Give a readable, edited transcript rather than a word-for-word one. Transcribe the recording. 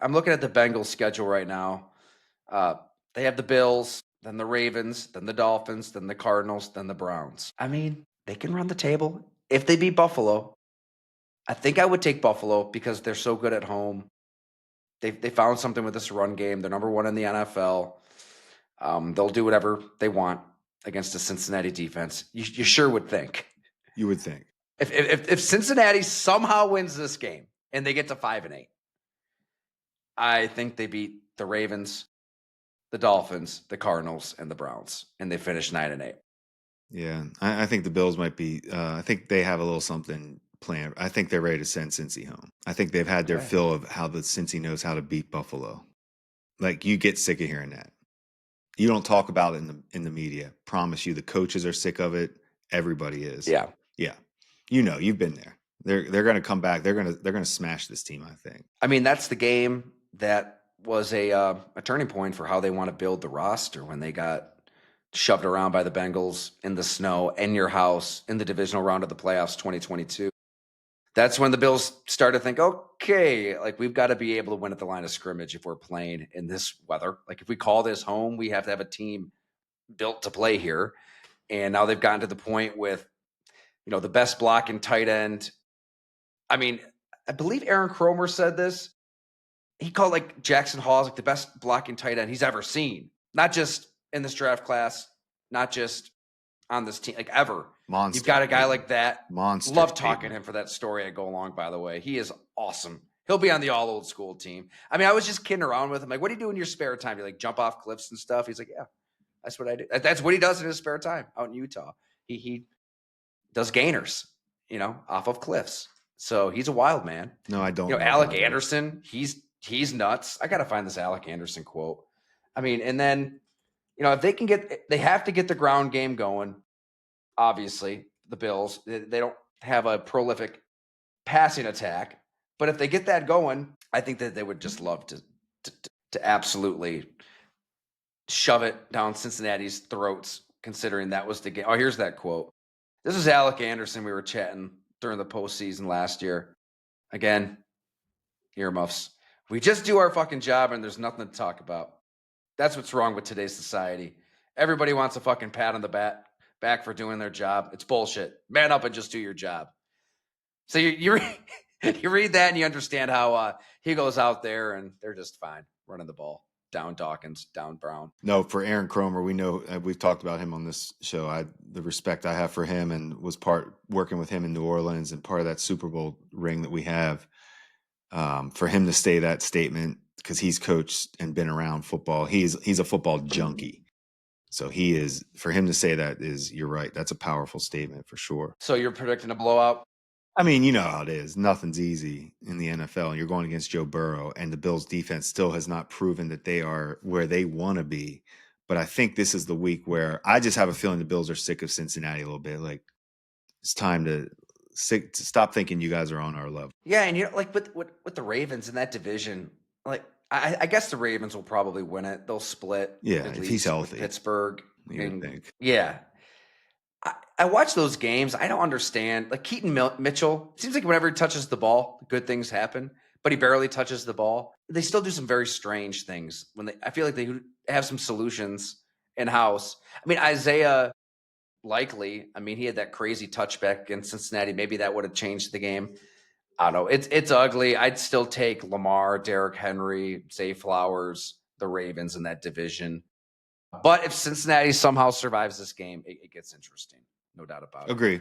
I'm looking at the Bengals schedule right now. Uh, they have the Bills, then the Ravens, then the Dolphins, then the Cardinals, then the Browns. I mean, they can run the table. If they beat Buffalo, I think I would take Buffalo because they're so good at home. They found something with this run game. They're number one in the NFL. They'll do whatever they want against the Cincinnati defense. You sure would think. You would think. If Cincinnati somehow wins this game and they get to 5-8, I think they beat the Ravens, the Dolphins, the Cardinals, and the Browns, and they finish 9-8. Yeah, I think the Bills might be. I think they have a little something planned. I think they're ready to send Cincy home. I think they've had their Okay. fill of how the Cincy knows how to beat Buffalo. Like, you get sick of hearing that. You don't talk about it in the media. Promise you, the coaches are sick of it. Everybody is. Yeah. Yeah. You've been there. They're going to come back. They're going to smash this team, I think. I mean, that's the game that was a turning point for how they want to build the roster when they got shoved around by the Bengals in the snow in your house in the divisional round of the playoffs 2022. That's when the Bills started to think, okay, like we've got to be able to win at the line of scrimmage if we're playing in this weather. Like if we call this home, we have to have a team built to play here. And now they've gotten to the point with, the best blocking tight end. I mean, I believe Aaron Cromer said this. He called like Jackson Hawes like the best blocking tight end he's ever seen. Not just in this draft class, not just on this team, like ever. Monster. You've got a guy like that. Monster. Love talking to him for that story at Go Long, by the way. He is awesome. He'll be on the all old school team. I mean, I was just kidding around with him. Like, what do you do in your spare time? You like jump off cliffs and stuff? He's like, yeah, that's what I do. That's what he does in his spare time out in Utah. He does gainers, off of cliffs. So he's a wild man. No, I don't. Alec Anderson, he's nuts. I got to find this Alec Anderson quote. I mean, and then, if they have to get the ground game going. Obviously, the Bills, they don't have a prolific passing attack, but if they get that going, I think that they would just love to absolutely shove it down Cincinnati's throats, considering that was the game. Oh, here's that quote. This is Alec Anderson. We were chatting during the postseason last year. Again, earmuffs. We just do our fucking job and there's nothing to talk about. That's what's wrong with today's society. Everybody wants a fucking pat on the back for doing their job. It's bullshit. Man up and just do your job. So you read that and you understand how he goes out there and they're just fine running the ball. Down Dawkins, down Brown. No, for Aaron Cromer, we know we've talked about him on this show. The respect I have for him and was working with him in New Orleans and part of that Super Bowl ring that we have. For him to say that statement, because he's coached and been around football, he's a football junkie. So for him to say that you're right. That's a powerful statement for sure. So you're predicting a blowout? I mean, you know how it is. Nothing's easy in the NFL, and you're going against Joe Burrow, and the Bills' defense still has not proven that they are where they want to be. But I think this is the week where I just have a feeling the Bills are sick of Cincinnati a little bit. Like, it's time to stop thinking you guys are on our level. Yeah, and like with the Ravens in that division, like I guess the Ravens will probably win it. They'll split. Yeah, at if least he's healthy. with Pittsburgh. You would think. Yeah. I watch those games. I don't understand. Like Keaton Mitchell, seems like whenever he touches the ball, good things happen, but he barely touches the ball. They still do some very strange things I feel like they have some solutions in house. I mean, Isaiah Likely, he had that crazy touchback in Cincinnati. Maybe that would have changed the game. I don't know. It's ugly. I'd still take Lamar, Derrick Henry, Zay Flowers, the Ravens in that division. But if Cincinnati somehow survives this game, it gets interesting. No doubt about it. Agree.